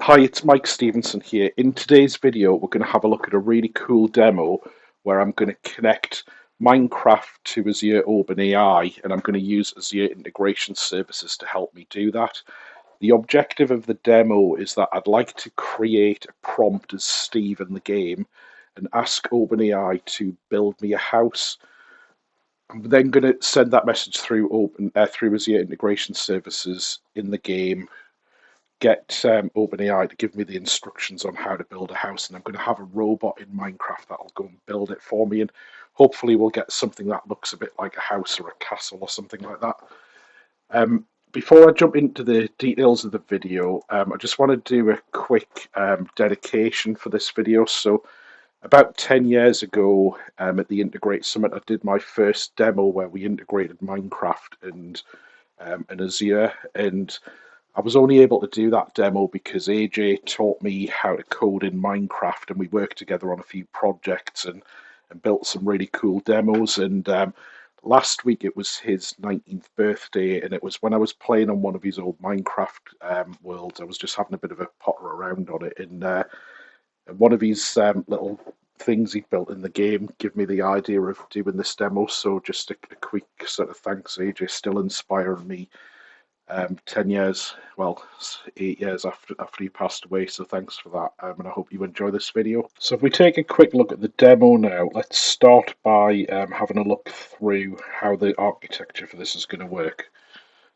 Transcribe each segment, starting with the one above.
Hi, it's Mike Stevenson here. In today's video, we're going to have a look at a really cool demo where I'm going to connect Minecraft to Azure Open AI, and I'm going to use Azure integration services to help me do that. The objective of the demo is that I'd like to create a prompt as Steve in the game and ask OpenAI to build me a house. I'm then going to send that message through Azure integration services in the game, get OpenAI to give me the instructions on how to build a house, and I'm going to have a robot in Minecraft that'll go and build it for me, and hopefully we'll get something that looks a bit like a house or a castle or something like that. Before I jump into the details of the video, I just want to do a quick dedication for this video. So about 10 years ago, at the Integrate Summit, I did my first demo where we integrated Minecraft and Azure, and I was only able to do that demo because AJ taught me how to code in Minecraft, and we worked together on a few projects and built some really cool demos. And last week it was his 19th birthday, and it was when I was playing on one of his old Minecraft worlds. I was just having a bit of a potter around on it, and one of his little things he built in the game gave me the idea of doing this demo. So just a quick sort of thanks, AJ, still inspiring me 10 years, well, 8 years after he passed away. So thanks for that, and I hope you enjoy this video. So if we take a quick look at the demo now, let's start by having a look through how the architecture for this is going to work.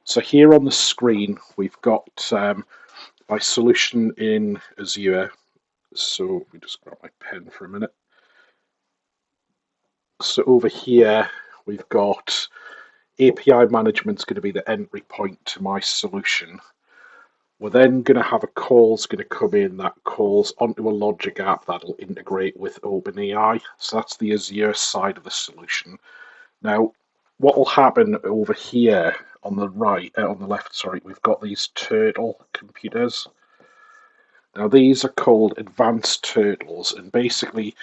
So here on the screen, we've got my solution in Azure. So let me just grab my pen for a minute. So over here, we've got API management's going to be the entry point to my solution. We're then going to have a call's going to come in that calls onto a logic app that'll integrate with OpenAI. So that's the Azure side of the solution. Now, what will happen over here on the left, sorry, we've got these turtle computers. Now, these are called advanced turtles, and basically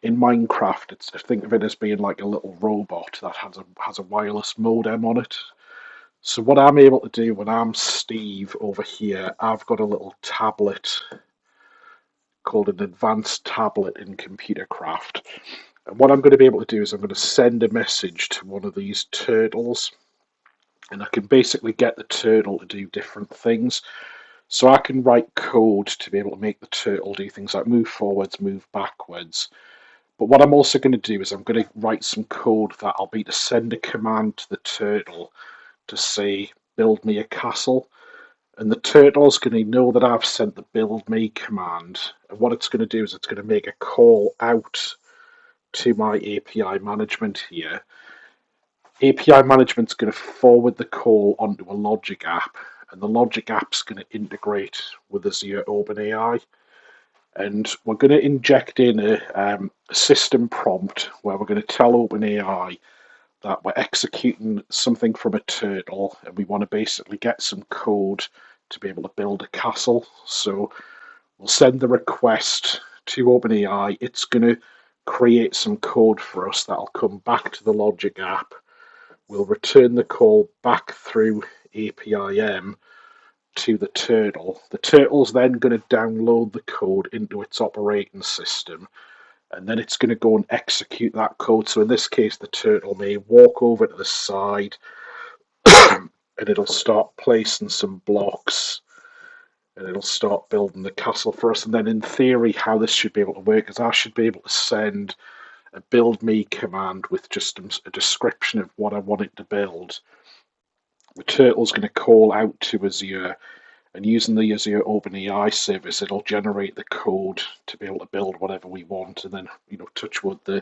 in Minecraft, think of it as being like a little robot that has a wireless modem on it. So what I'm able to do when I'm Steve over here, I've got a little tablet called an advanced tablet in ComputerCraft. And what I'm going to be able to do is I'm going to send a message to one of these turtles, and I can basically get the turtle to do different things. So I can write code to be able to make the turtle do things like move forwards, move backwards. But what I'm also going to do is I'm going to write some code that I'll be to send a command to the turtle to say, build me a castle. And the turtle's going to know that I've sent the build me command. And what it's going to do is it's going to make a call out to my API management here. API management's going to forward the call onto a logic app, and the logic app's going to integrate with Azure OpenAI. And we're going to inject in a system prompt where we're going to tell OpenAI that we're executing something from a turtle, and we want to basically get some code to be able to build a castle. So we'll send the request to OpenAI. It's going to create some code for us that'll come back to the logic app. We'll return the call back through APIM to the turtle. The turtle's then going to download the code into its operating system, and then it's going to go and execute that code. So in this case, the turtle may walk over to the side and it'll start placing some blocks, and it'll start building the castle for us. And then in theory, how this should be able to work is I should be able to send a build me command with just a description of what I want it to build. The turtle's going to call out to Azure, and using the Azure OpenAI service, it'll generate the code to be able to build whatever we want, and then, touch wood, the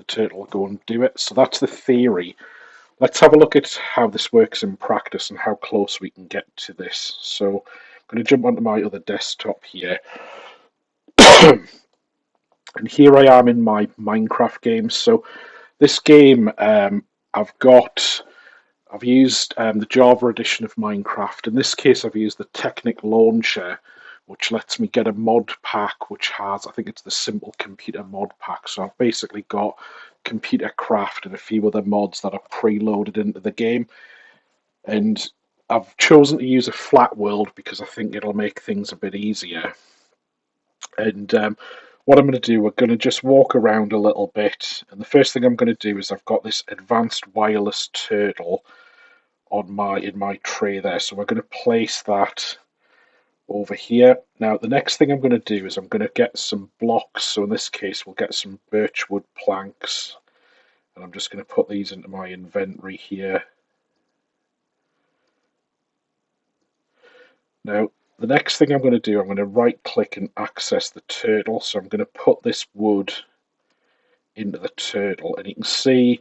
turtle will go and do it. So that's the theory. Let's have a look at how this works in practice and how close we can get to this. So I'm going to jump onto my other desktop here. And here I am in my Minecraft game. So this game, I've used the Java edition of Minecraft. In this case, I've used the Technic Launcher, which lets me get a mod pack, which has, I think it's the Simple Computer mod pack. So I've basically got ComputerCraft and a few other mods that are preloaded into the game. And I've chosen to use a flat world because I think it'll make things a bit easier. And what I'm going to do, we're going to just walk around a little bit. And the first thing I'm going to do is I've got this advanced wireless turtle on in my tray there. So we're going to place that over here. Now the next thing I'm going to do is I'm going to get some blocks. So in this case, we'll get some birchwood planks. And I'm just going to put these into my inventory here. Now, the next thing I'm going to do, I'm going to right click and access the turtle. So I'm going to put this wood into the turtle, and you can see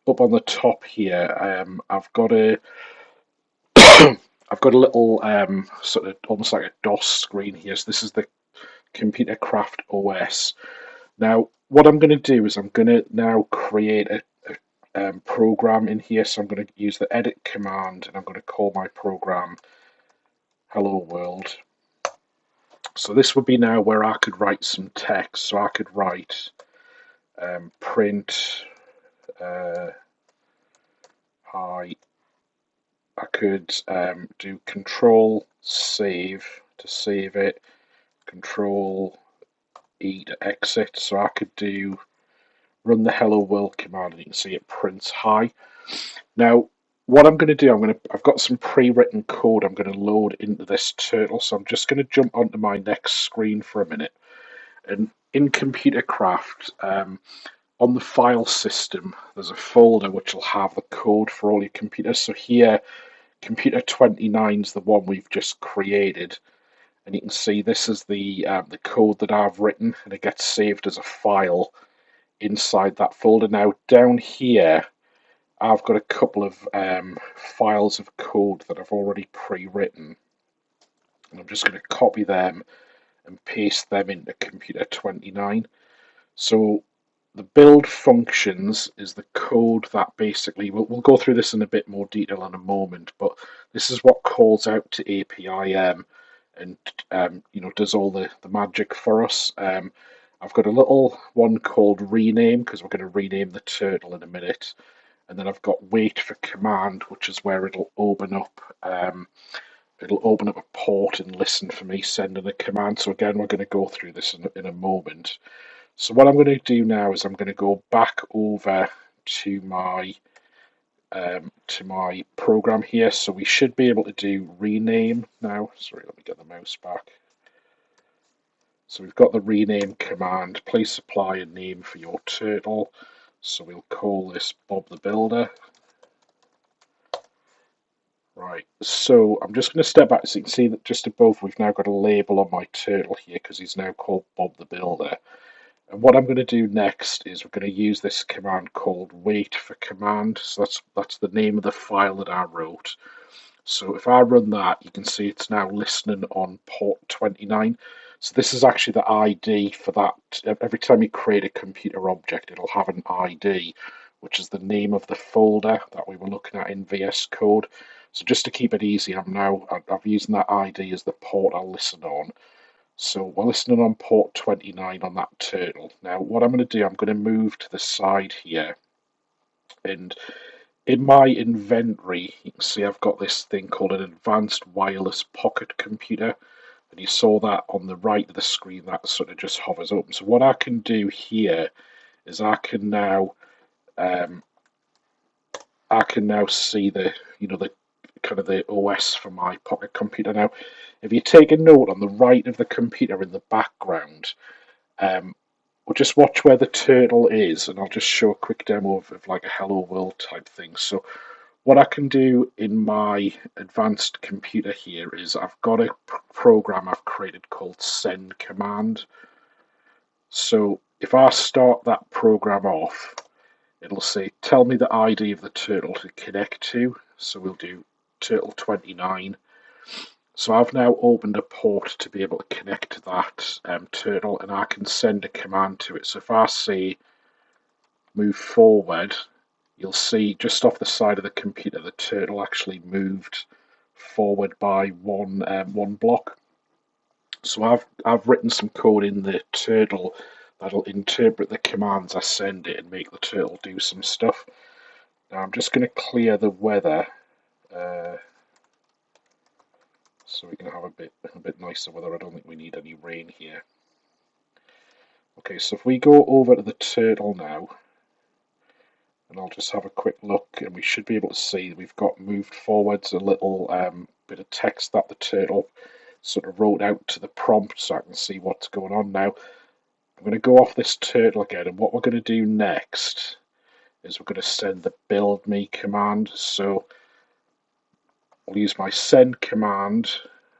up on the top here, I've got a I've got a little sort of almost like a DOS screen here. So this is the ComputerCraft OS. Now, what I'm going to do is I'm going to now create a program in here. So I'm going to use the edit command, and I'm going to call my program Hello World. So this would be now where I could write some text. So I could write print hi. I could do Control Save to save it, Control E to exit. So I could do run the Hello World command, and you can see it prints hi. Now, what I'm going to do, I've got some pre-written code I'm going to load into this turtle. So I'm just going to jump onto my next screen for a minute. And in ComputerCraft, on the file system, there's a folder which will have the code for all your computers. So here, computer 29 is the one we've just created, and you can see this is the code that I've written, and it gets saved as a file inside that folder. Now down here, I've got a couple of files of code that I've already pre-written, and I'm just going to copy them and paste them into computer 29. So the build functions is the code that basically, we'll go through this in a bit more detail in a moment, but this is what calls out to APIM and does all the magic for us. I've got a little one called rename, because we're going to rename the turtle in a minute, and then I've got wait for command, which is where it'll open up a port and listen for me sending a command. So again, we're going to go through this in a moment. So what I'm going to do now is I'm going to go back over to my program here. So we should be able to do rename now. Sorry, let me get the mouse back. So we've got the rename command. Please supply a name for your turtle. So we'll call this Bob the Builder. Right, so I'm just going to step back so you can see that just above we've now got a label on my turtle here because he's now called Bob the Builder. And what I'm going to do next is we're going to use this command called wait for command. So that's the name of the file that I wrote. So if I run that, you can see it's now listening on port 29. So this is actually the ID for that. Every time you create a computer object, it'll have an ID, which is the name of the folder that we were looking at in VS Code. So just to keep it easy, I'm using that ID as the port I'll listen on. So we're listening on port 29 on that turtle. Now what I'm going to do, I'm going to move to the side here, and in my inventory, you can see I've got this thing called an advanced wireless pocket computer, and you saw that on the right of the screen, that sort of just hovers open. So what I can do here is I can now see the kind of the OS for my pocket computer. Now, if you take a note on the right of the computer in the background, we'll just watch where the turtle is, and I'll just show a quick demo of like a hello world type thing. So what I can do in my advanced computer here is I've got a program I've created called send command. So if I start that program off, it'll say tell me the ID of the turtle to connect to. So we'll do turtle 29. So I've now opened a port to be able to connect to that turtle, and I can send a command to it. So if I say move forward, you'll see just off the side of the computer the turtle actually moved forward by one block. So I've written some code in the turtle that'll interpret the commands I send it and make the turtle do some stuff. Now I'm just going to clear the weather. so we can have a bit nicer weather. I don't think we need any rain here. Okay, so if we go over to the turtle now, and I'll just have a quick look, and we should be able to see we've got moved forwards a little bit of text that the turtle sort of wrote out to the prompt, so I can see what's going on now. I'm going to go off this turtle again, and what we're going to do next is we're going to send the build me command. So I'll use my send command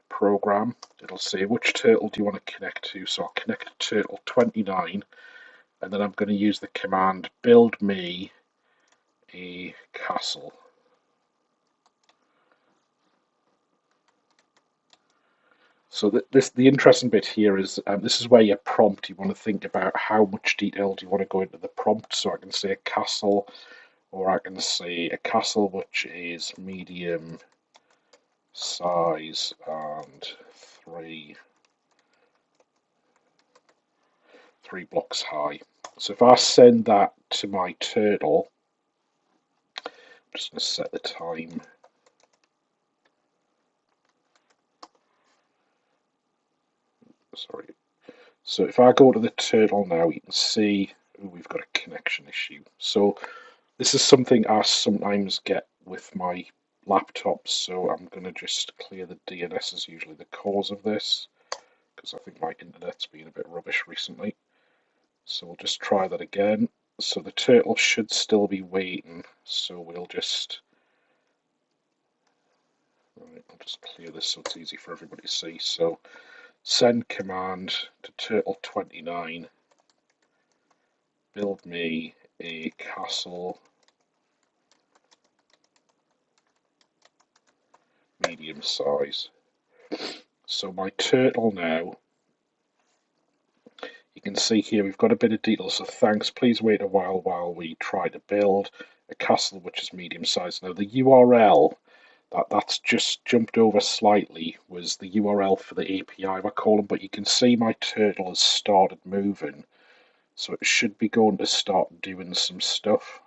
program. It'll say which turtle do you want to connect to. So I'll connect to turtle 29, and then I'm going to use the command build me a castle. So the interesting bit here is this is where your prompt, you want to think about how much detail do you want to go into the prompt. So I can say a castle, or I can say a castle which is medium size and three blocks high. So if I send that to my turtle, I'm just going to set the time. Sorry. So if I go to the turtle now, you can see we've got a connection issue. So this is something I sometimes get with my laptops, so I'm going to just clear the DNS is usually the cause of this, because I think my internet's been a bit rubbish recently. So we'll just try that again. So the turtle should still be waiting, so we'll just... Right, I'll just clear this so it's easy for everybody to see. So send command to turtle 29, build me a castle medium size. So my turtle now, you can see here we've got a bit of detail. So thanks, please wait a while we try to build a castle which is medium size. Now the URL that's just jumped over slightly was the URL for the API we're calling, but you can see my turtle has started moving, so it should be going to start doing some stuff.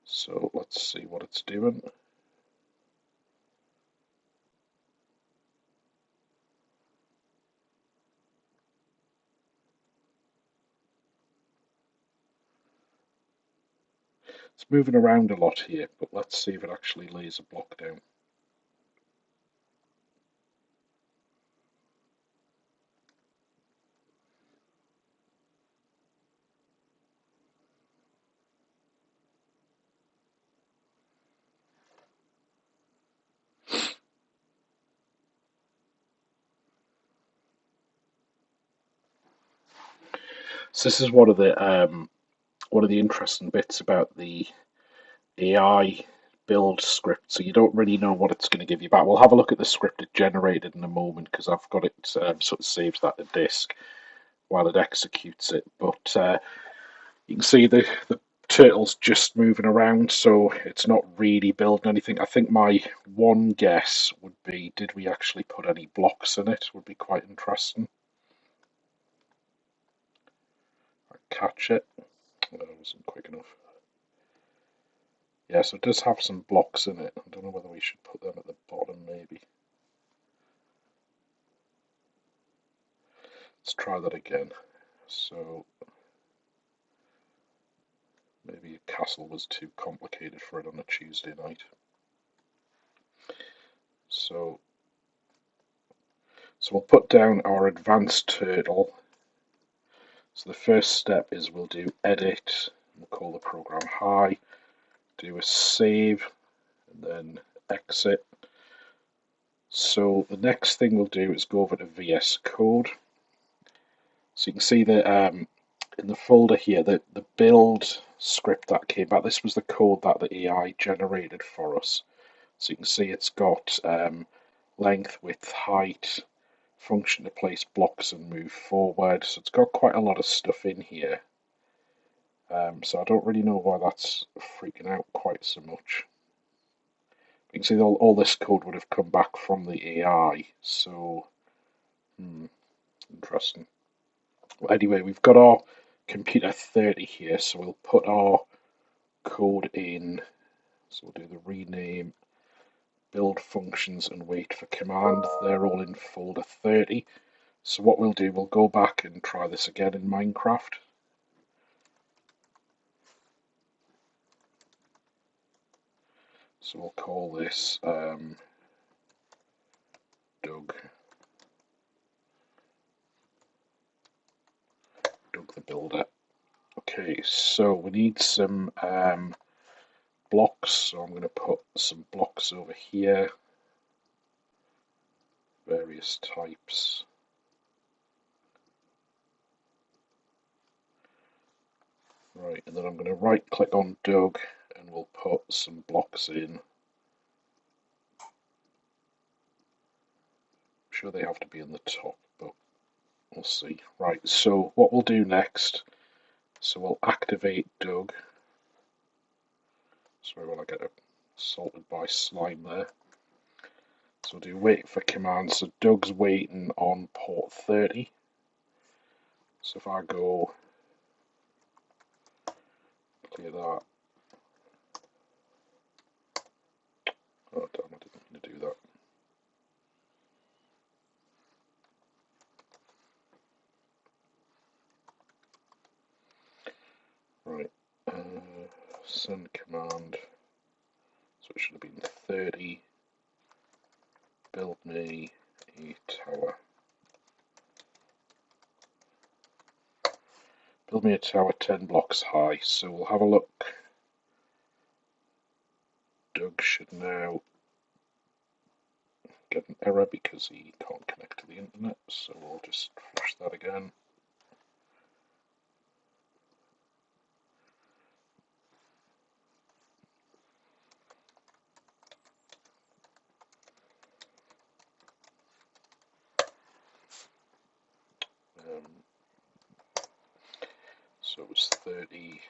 So let's see what it's doing. It's moving around a lot here, but let's see if it actually lays a block down. So this is one of the interesting bits about the AI build script. So you don't really know what it's going to give you back. We'll have a look at the script it generated in a moment, because I've got it sort of saves that to disk while it executes it. But you can see the turtle's just moving around, so it's not really building anything. I think my one guess would be, did we actually put any blocks in it? Would be quite interesting. Catch it. Oh, that wasn't quick enough. Yeah, so it does have some blocks in it. I don't know whether we should put them at the bottom, maybe. Let's try that again. So maybe a castle was too complicated for it on a Tuesday night. So we'll put down our advanced turtle. So the first step is we'll do edit, we'll call the program hi, do a save, and then exit. So the next thing we'll do is go over to VS Code. So you can see that in the folder here, the build script that came back, this was the code that the AI generated for us. So you can see it's got length, width, height, function to place blocks and move forward. So it's got quite a lot of stuff in here. So I don't really know why that's freaking out quite so much. You can see all this code would have come back from the AI. So, interesting. Well, anyway, we've got our computer 30 here, so we'll put our code in So we'll do the rename, build functions, and wait for command. They're all in folder 30. So what we'll do, we'll go back and try this again in Minecraft. So we'll call this Doug the Builder. Okay, so we need some blocks, so I'm going to put some blocks over here, various types. Right, and then I'm going to right click on Doug and we'll put some blocks in. I'm sure they have to be in the top, but we'll see. Right, so what we'll do next, so we'll activate Doug. Sorry, while I get assaulted by slime there. So we'll do wait for command. So Doug's waiting on port 30. So if I go clear that. Oh damn, I didn't mean to do that. Right, send command. So it should have been 30. Build me a tower. Build me a tower 10 blocks high. So we'll have a look. Doug should now get an error because he can't connect to the internet. So we'll just flush that again. So it was 30.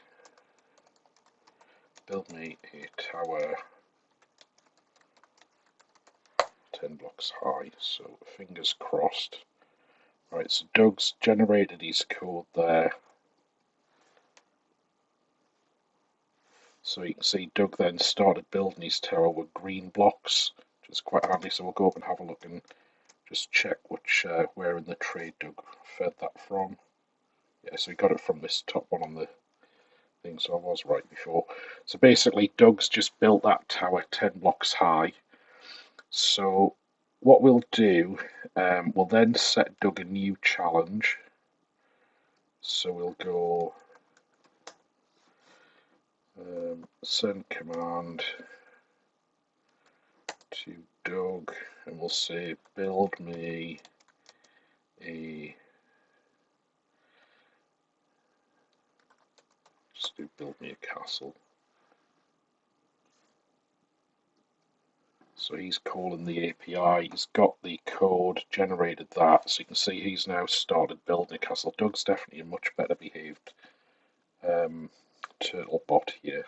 Build me a tower 10 blocks high. So fingers crossed. Right, so Doug's generated his code there. So you can see Doug then started building his tower with green blocks, which is quite handy. So we'll go up and have a look and just check which where in the trade Doug fed that from. Yeah, so he got it from this top one on the thing, so I was right before. So basically Doug's just built that tower 10 blocks high. So what we'll do, we'll then set Doug a new challenge. So we'll go send command to Doug and we'll say build me a just do build me a castle. So he's calling the API, he's got the code, generated that, so you can see he's now started building a castle. Doug's definitely a much better behaved turtle bot here.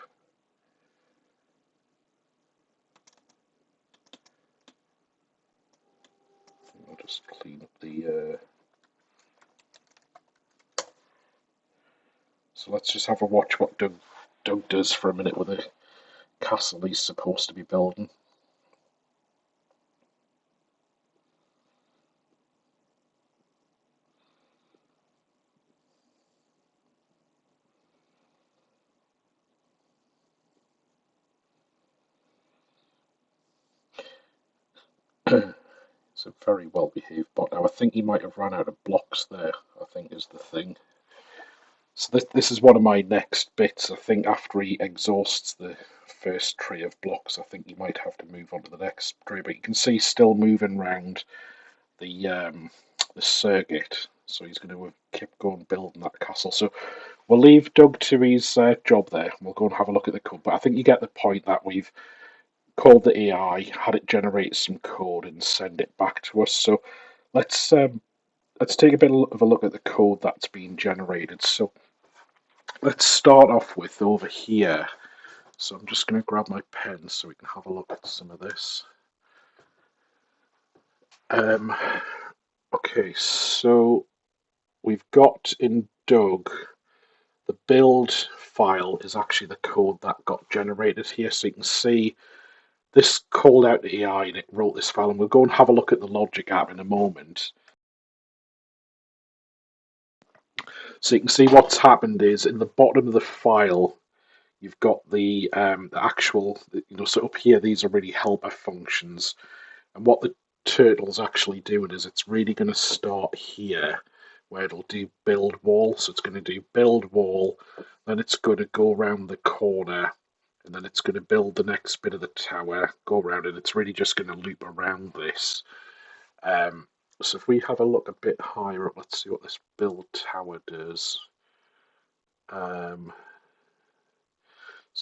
I'll just clean up the so let's just have a watch what Doug does for a minute with the castle he's supposed to be building. It's a very well behaved bot. Now I think he might have run out of blocks there, I think is the thing. So this is one of my next bits. I think after he exhausts the first tree of blocks, I think he might have to move on to the next tree. But you can see still moving around the circuit. So he's going to keep going building that castle. So we'll leave Doug to his job there. We'll go and have a look at the code. But I think you get the point that we've called the AI, had it generate some code and send it back to us. So let's take a bit of a look at the code that's been generated. So let's start off with over here. So I'm just going to grab my pen so we can have a look at some of this. Okay, so we've got in Doug the build file is actually the code that got generated here. So you can see this called out the AI and it wrote this file, and we'll go and have a look at the logic app in a moment. So you can see what's happened is in the bottom of the file, you've got the actual, so up here, these are really helper functions. And what the turtle's actually doing is it's really going to start here where it'll do build wall. So it's going to do build wall, then it's going to go around the corner, and then it's going to build the next bit of the tower, go around, and it's really just going to loop around this. So if we have a look a bit higher up, let's see what this build tower does. So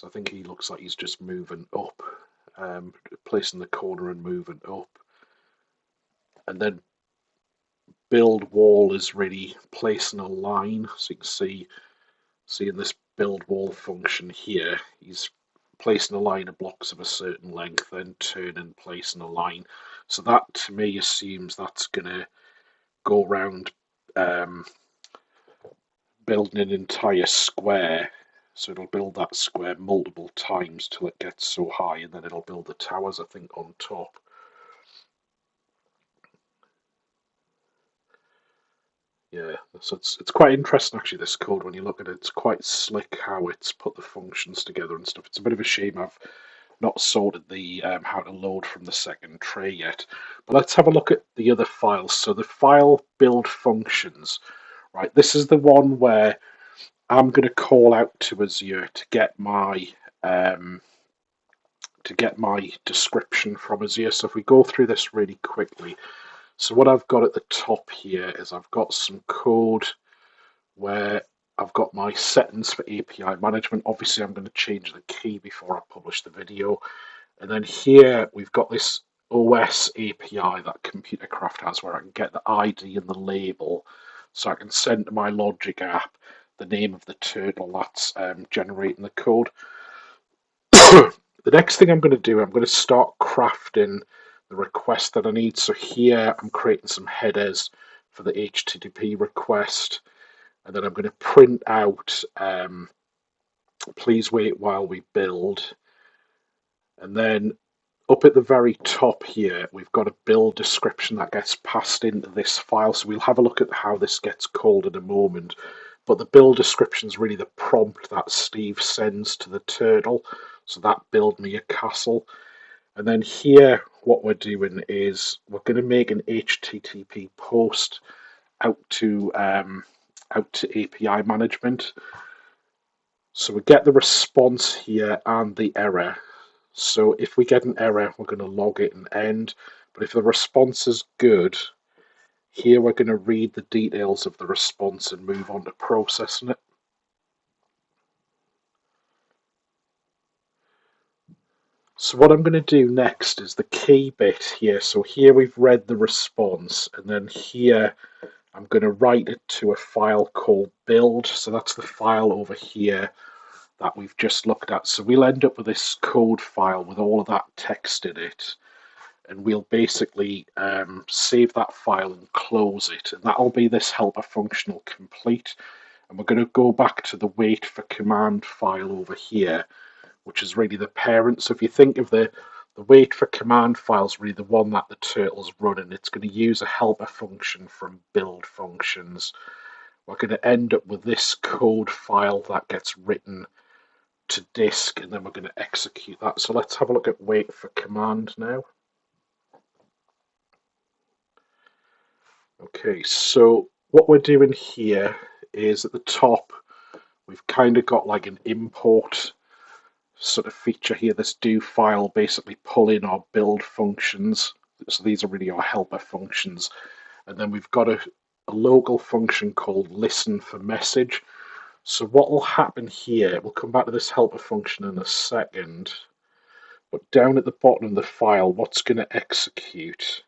I think he looks like he's just moving up, placing the corner and moving up. And then build wall is really placing a line. So you can see in this build wall function here, he's placing a line of blocks of a certain length, then turning, placing a line. So that to me assumes that's going to go around building an entire square. So it'll build that square multiple times till it gets so high, and then it'll build the towers, I think, on top. Yeah, so it's quite interesting actually, this code, when you look at it. It's quite slick how it's put the functions together and stuff. It's a bit of a shame I've not sorted the how to load from the second tray yet. But let's have a look at the other files. So the file build functions, right? This is the one where I'm going to call out to Azure to get my description from Azure. So if we go through this really quickly, so what I've got at the top here is I've got some code where I've got my settings for API management. Obviously, I'm going to change the key before I publish the video. And then here we've got this OS API that ComputerCraft has, where I can get the ID and the label, so I can send to my logic app the name of the turtle that's generating the code. The next thing I'm going to do, I'm going to start crafting the request that I need. So here I'm creating some headers for the HTTP request, and then I'm going to print out please wait while we build. And then up at the very top here, we've got a build description that gets passed into this file. So we'll have a look at how this gets called in a moment. But the build description is really the prompt that Steve sends to the turtle. So that build me a castle. And then here, what we're doing is we're going to make an HTTP post out to API management. So we get the response here and the error. So if we get an error, we're going to log it and end. But if the response is good, here we're going to read the details of the response and move on to processing it. So what I'm going to do next is the key bit here. So here we've read the response, and then here I'm going to write it to a file called build. So that's the file over here that we've just looked at. So we'll end up with this code file with all of that text in it, and we'll basically save that file and close it, and that'll be this helper functional complete. And we're going to go back to the wait for command file over here, which is really the parent. So if you think of the wait for command file is really the one that the turtle's running. It's going to use a helper function from build functions. We're going to end up with this code file that gets written to disk, and then we're going to execute that. So let's have a look at wait for command now. Okay, so what we're doing here is at the top, we've kind of got like an import sort of feature here. This do file basically pull in our build functions. So these are really our helper functions. And then we've got a local function called listen for message. So what will happen here, we'll come back to this helper function in a second, but down at the bottom of the file, what's going to execute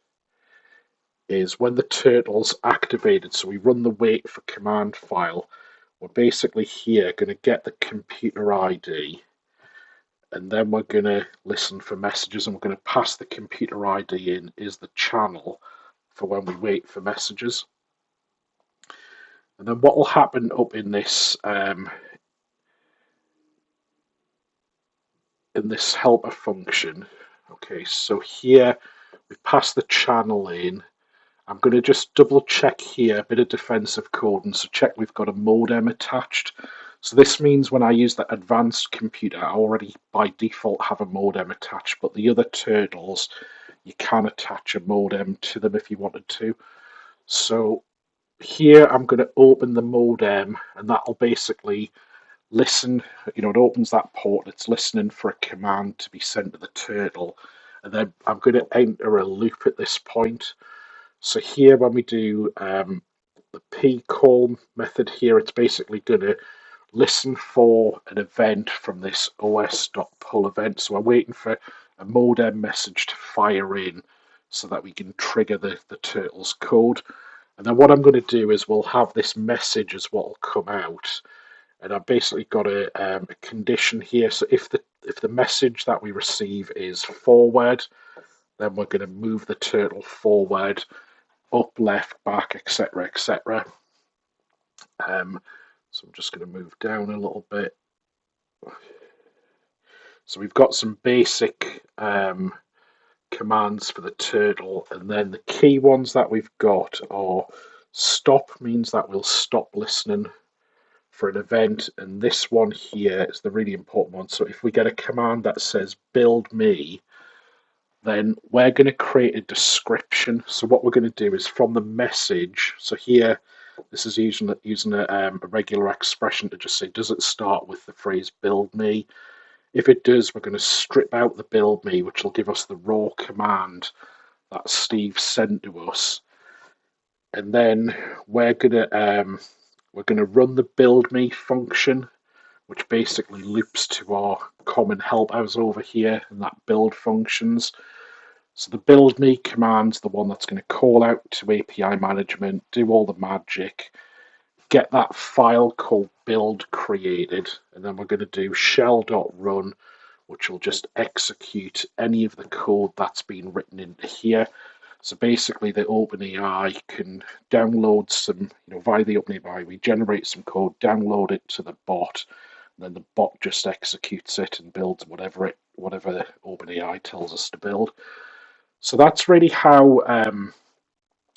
is when the turtle's activated, so we run the wait for command file, we're basically here going to get the computer ID, and then we're going to listen for messages, and we're going to pass the computer ID in is the channel for when we wait for messages. And then what will happen up in this in this helper function. Okay, so here we pass the channel in. I'm going to just double check here, a bit of defensive code, and so check we've got a modem attached. So this means when I use the advanced computer, I already by default have a modem attached, but the other turtles, you can attach a modem to them if you wanted to. So here I'm going to open the modem, and that'll basically listen. It opens that port, it's listening for a command to be sent to the turtle, and then I'm going to enter a loop at this point. So here when we do the pcall method here, it's basically going to listen for an event from this os.pull event. So I'm waiting for a modem message to fire in so that we can trigger the turtle's code. And then what I'm going to do is we'll have this message as what will come out. And I've basically got a condition here. So if the message that we receive is forward, then we're going to move the turtle forward, up, left, back, etc., etc. So I'm just going to move down a little bit. So we've got some basic commands for the turtle, and then the key ones that we've got are stop means that we'll stop listening for an event, and this one here is the really important one. So if we get a command that says build me, then we're going to create a description. So what we're going to do is from the message, so here this is using a regular expression to just say, does it start with the phrase build me? If it does, we're going to strip out the build me, which will give us the raw command that Steve sent to us. And then we're going to run the build me function, which basically loops to our common helpers over here, and that build functions. So the build me command's the one that's going to call out to API management, do all the magic, get that file called build created, and then we're going to do shell.run, which will just execute any of the code that's been written into here. So basically the OpenAI can download some, via the OpenAI, we generate some code, download it to the bot, and then the bot just executes it and builds whatever the OpenAI tells us to build. So that's really how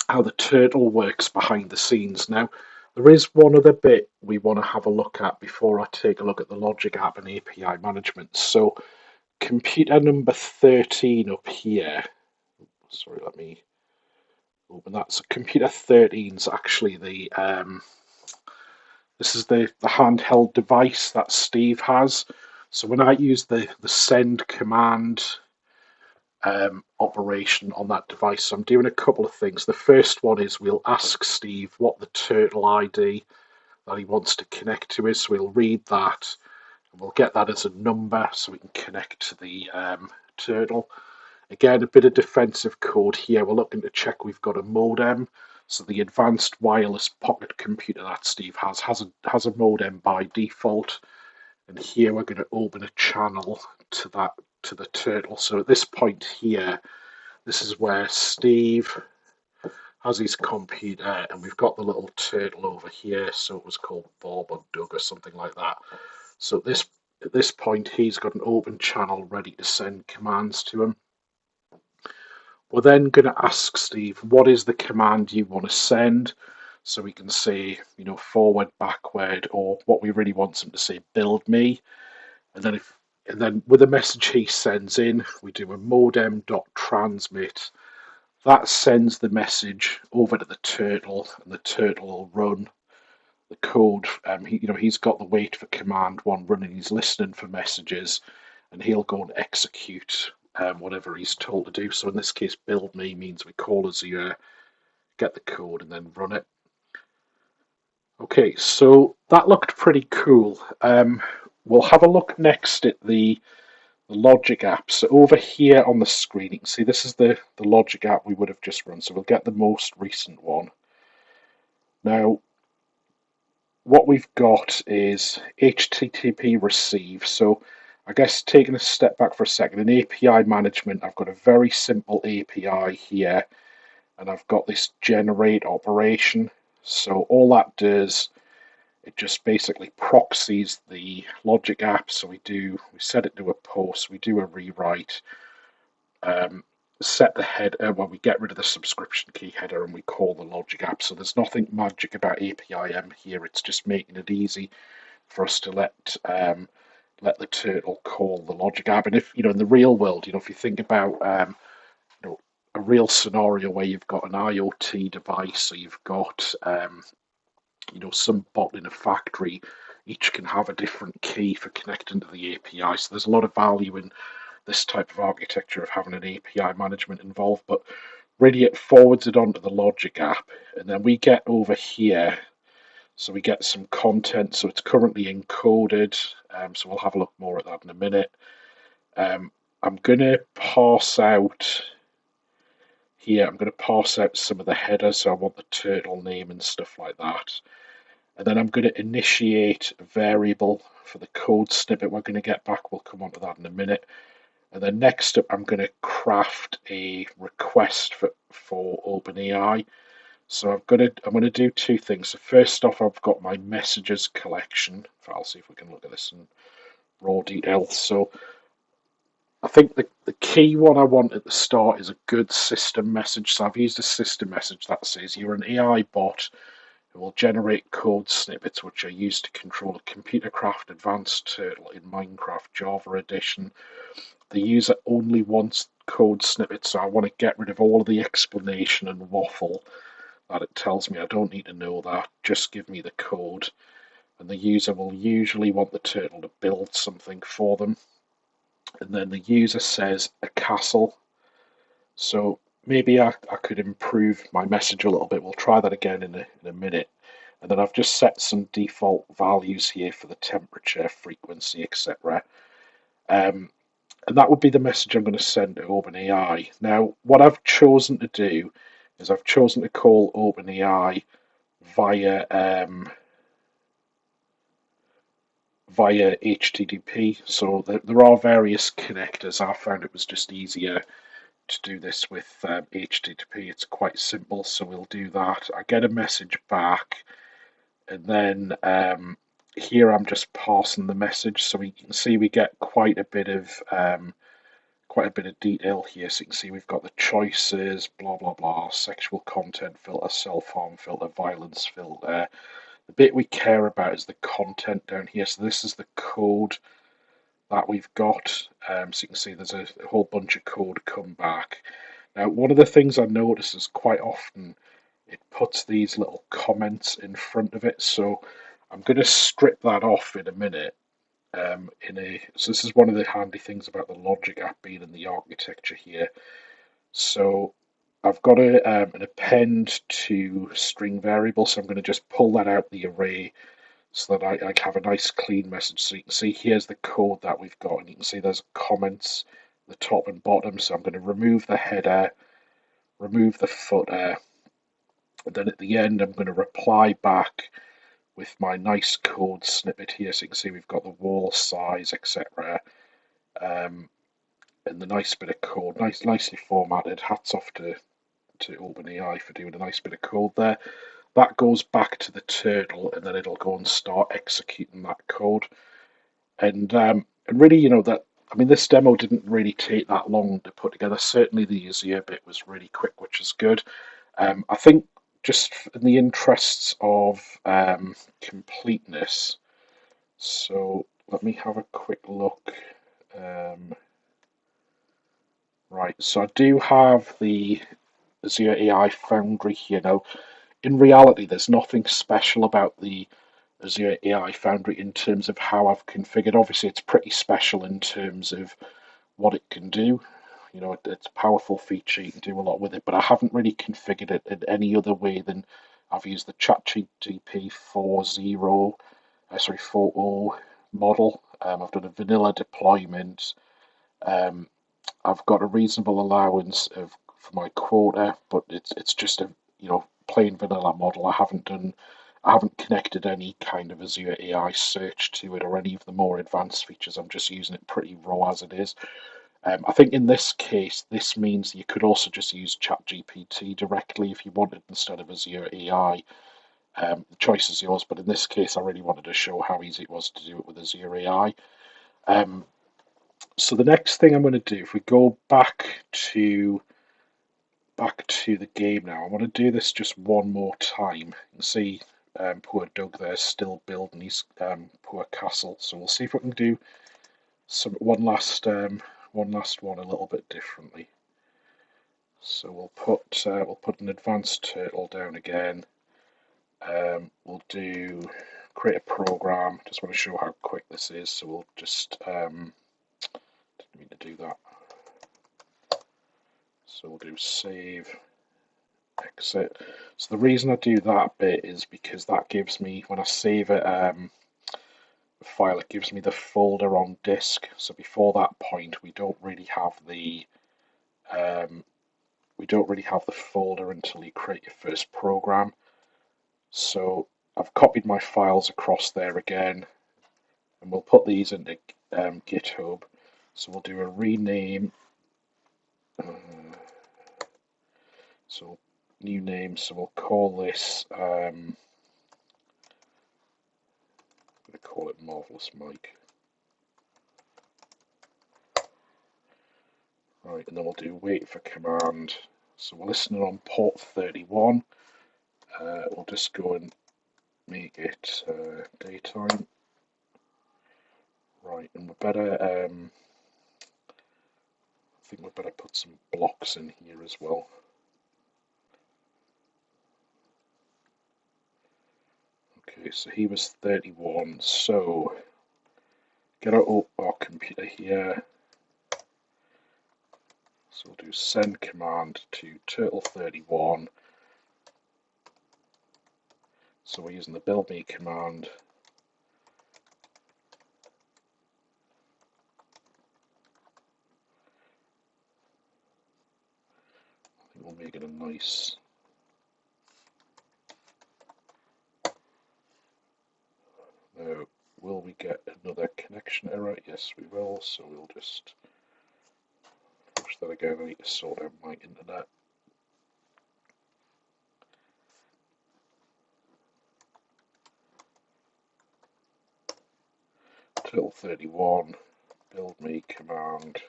the turtle works behind the scenes. Now, there is one other bit we want to have a look at before I take a look at the logic app and API management. So computer number 13 up here. Sorry, let me open that. So computer 13 is actually this is the handheld device that Steve has. So when I use the send command operation on that device, so I'm doing a couple of things. The first one is we'll ask Steve what the turtle ID that he wants to connect to is. So we'll read that, and we'll get that as a number so we can connect to the turtle. Again, a bit of defensive code here. We're looking to check we've got a modem. So the advanced wireless pocket computer that Steve has a modem by default. And here we're going to open a channel to the turtle. So at this point here, this is where Steve has his computer, and we've got the little turtle over here. So it was called Bob or Doug or something like that. So at this point, he's got an open channel ready to send commands to him. We're then going to ask Steve, what is the command you want to send? So we can say, forward, backward, or what we really want him to say, build me. And then with the message he sends in, we do a modem.transmit. That sends the message over to the turtle, and the turtle will run the code. He's got the wait for command one running. He's listening for messages, and he'll go and execute whatever he's told to do. So in this case, build me means we call Azure, get the code, and then run it. Okay, so that looked pretty cool. We'll have a look next at the logic app. So over here on the screen, you can see this is the logic app we would have just run. So we'll get the most recent one. Now, what we've got is HTTP receive. So I guess taking a step back for a second, in API management, I've got a very simple API here, and I've got this generate operation. So all that does It just basically proxies the logic app. So we set it to a post, we do a rewrite, um, set the header, well, we get rid of the subscription key header and we call the logic app. So there's nothing magic about APIM here. It's just making it easy for us to let the turtle call the logic app. And if in the real world, if you think about a real scenario where you've got an IoT device, or you've got some bot in a factory, each can have a different key for connecting to the API. So there's a lot of value in this type of architecture of having an API management involved. But really, it forwards it onto the logic app, and then we get over here. So we get some content. So it's currently encoded. So we'll have a look more at that in a minute. I'm going to parse out here. I'm going to parse out some of the headers. So I want the turtle name and stuff like that. And then I'm going to initiate a variable for the code snippet we're going to get back. We'll come on to that in a minute. And then next up, I'm going to craft a request for OpenAI. So I'm going to do two things. So first off, I've got my messages collection. I'll see if we can look at this in raw detail. So I think the key one I want at the start is a good system message. So I've used a system message that says you're an AI bot who will generate code snippets which are used to control a ComputerCraft advanced turtle in Minecraft Java Edition. The user only wants code snippets, so I want to get rid of all of the explanation and waffle that it tells me. I don't need to know that. Just give me the code. And the user will usually want the turtle to build something for them. And then the user says a castle. So maybe I could improve my message a little bit. We'll try that again in a minute. And then I've just set some default values here for the temperature, frequency, etc. And that would be the message I'm going to send to OpenAI. Now, what I've chosen to do is I've chosen to call OpenAI via HTTP. So there are various connectors. I found it was just easier to do this with HTTP. It's quite simple, so we'll do that. I get a message back, and then here I'm just passing the message, so we can see we get quite a bit of detail here. So you can see we've got the choices, blah blah blah, sexual content filter, self-harm filter, violence filter. The bit we care about is the content down here. So this is the code that we've got. So you can see there's a whole bunch of code come back. Now, one of the things I notice is quite often it puts these little comments in front of it. So I'm going to strip that off in a minute. So this is one of the handy things about the logic app being in the architecture here. So I've got an append to string variable, so I'm going to just pull that out the array so that I have a nice clean message. So you can see here's the code that we've got, and you can see there's comments at the top and bottom. So I'm going to remove the header, remove the footer, and then at the end I'm going to reply back with my nice code snippet here. So you can see we've got the wall size, etc. And the nice bit of code, nicely formatted. Hats off to OpenAI for doing a nice bit of code there. That goes back to the turtle, and then it'll go and start executing that code. And really, this demo didn't really take that long to put together. Certainly, the Azure bit was really quick, which is good. I think just in the interests of completeness, so let me have a quick look. Right, so I do have the Azure AI Foundry here now. In reality, there's nothing special about the Azure AI Foundry in terms of how I've configured. Obviously, it's pretty special in terms of what it can do. It's a powerful feature. You can do a lot with it, but I haven't really configured it in any other way than I've used the ChatGPT 4.0 model. I've done a vanilla deployment. I've got a reasonable allowance for my quota, but it's just a plain vanilla model. I haven't connected any kind of Azure AI search to it or any of the more advanced features. I'm just using it pretty raw as it is. I think in this case, this means you could also just use ChatGPT directly if you wanted instead of Azure AI. The choice is yours, but in this case, I really wanted to show how easy it was to do it with Azure AI. Um, so the next thing I'm going to do, if we go back to the game now, I want to do this just one more time. You can see poor Doug there still building his poor castle. So we'll see if we can do one last one a little bit differently. So we'll put an advanced turtle down again. We'll do create a program. Just want to show how quick this is. So we'll just didn't mean to do that. So we'll do save, exit. So the reason I do that bit is because that gives me, when I save it, the file, it gives me the folder on disk. So before that point, we don't really have the folder until you create your first program. So I've copied my files across there again, and we'll put these into GitHub. So we'll do a rename. So new name. So we'll call this. I'm going to call it Marvelous Mike. Right, and then we'll do wait for command. So we're listening on port 31. We'll just go and make it daytime. Right, and we better. I think we better put some blocks in here as well. Okay, so he was 31. So get out our computer here. So we'll do send command to turtle31. So we're using the build me command. I think we'll make it a nice. Now, will we get another connection error? Yes, we will. So we'll just push that again. I need to sort out my internet. Turtle31, build me command.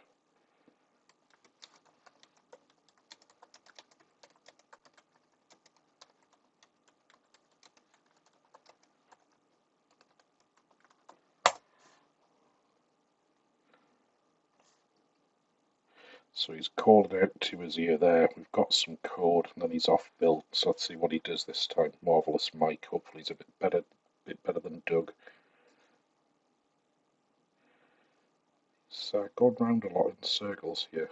So he's called it out to his ear there. We've got some code, and then he's off build. So let's see what he does this time. Marvelous Mike. Hopefully he's a bit better than Doug. So going round a lot in circles here.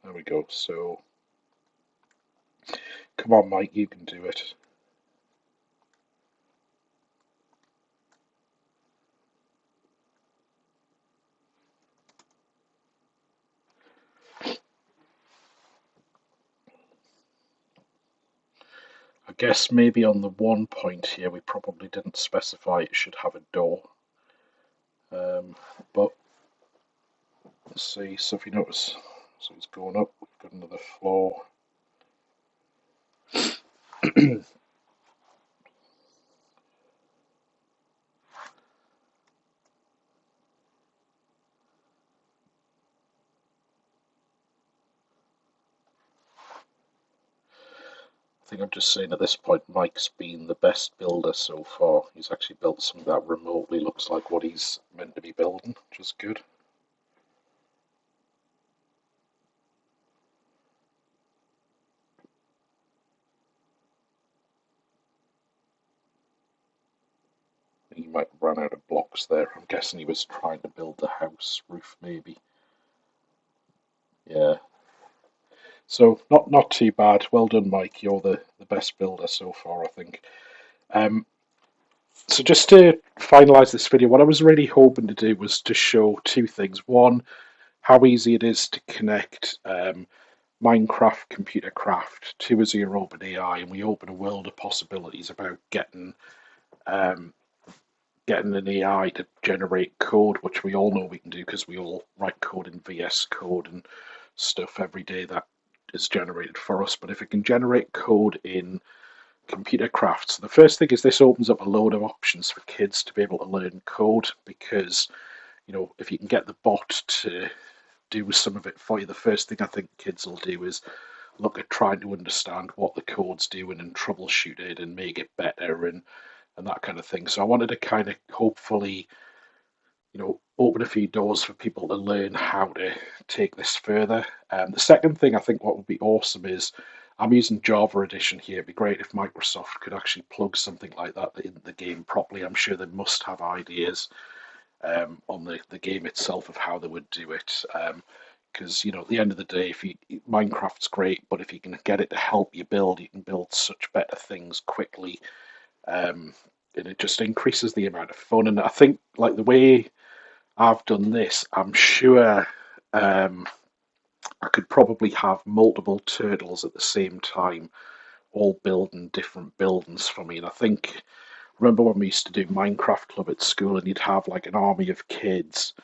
There we go. So come on, Mike, you can do it. I guess maybe on the one point here we probably didn't specify it should have a door. But let's see. So if you notice, so it's going up. We've got another floor. I think I'm just saying at this point Mike's been the best builder so far. He's actually built something that remotely looks like what he's meant to be building, which is good. He might run out of blocks there. I'm guessing he was trying to build the house roof maybe. Yeah. So not too bad. Well done, Mike. You're the best builder so far, I think. So just to finalise this video, what I was really hoping to do was to show two things. One, how easy it is to connect Minecraft ComputerCraft to Azure Open AI, and we open a world of possibilities about getting an AI to generate code, which we all know we can do because we all write code in VS Code and stuff every day that is generated for us. But if it can generate code in ComputerCraft. So the first thing is this opens up a load of options for kids to be able to learn code, because if you can get the bot to do some of it for you, the first thing I think kids will do is look at trying to understand what the code's doing and troubleshoot it and make it better and that kind of thing. So I wanted to kind of hopefully open a few doors for people to learn how to take this further. The second thing I think what would be awesome is I'm using Java Edition here. It'd be great if Microsoft could actually plug something like that in the game properly. I'm sure they must have ideas on the game itself of how they would do it. Because at the end of the day, Minecraft's great, but if you can get it to help you build, you can build such better things quickly, and it just increases the amount of fun. And I think like the way I've done this, I'm sure I could probably have multiple turtles at the same time, all building different buildings for me. And I think, remember when we used to do Minecraft Club at school, and you'd have like an army of kids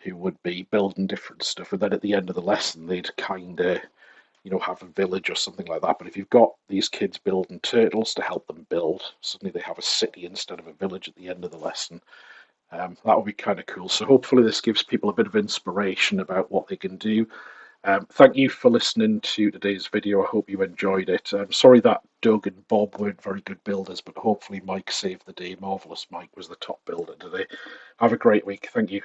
who would be building different stuff, and then at the end of the lesson, they'd kind of, have a village or something like that. But if you've got these kids building turtles to help them build, suddenly they have a city instead of a village at the end of the lesson. That would be kind of cool. So hopefully this gives people a bit of inspiration about what they can do. Thank you for listening to today's video. I hope you enjoyed it. Sorry that Doug and Bob weren't very good builders, but hopefully Mike saved the day. Marvelous Mike was the top builder today. Have a great week. Thank you.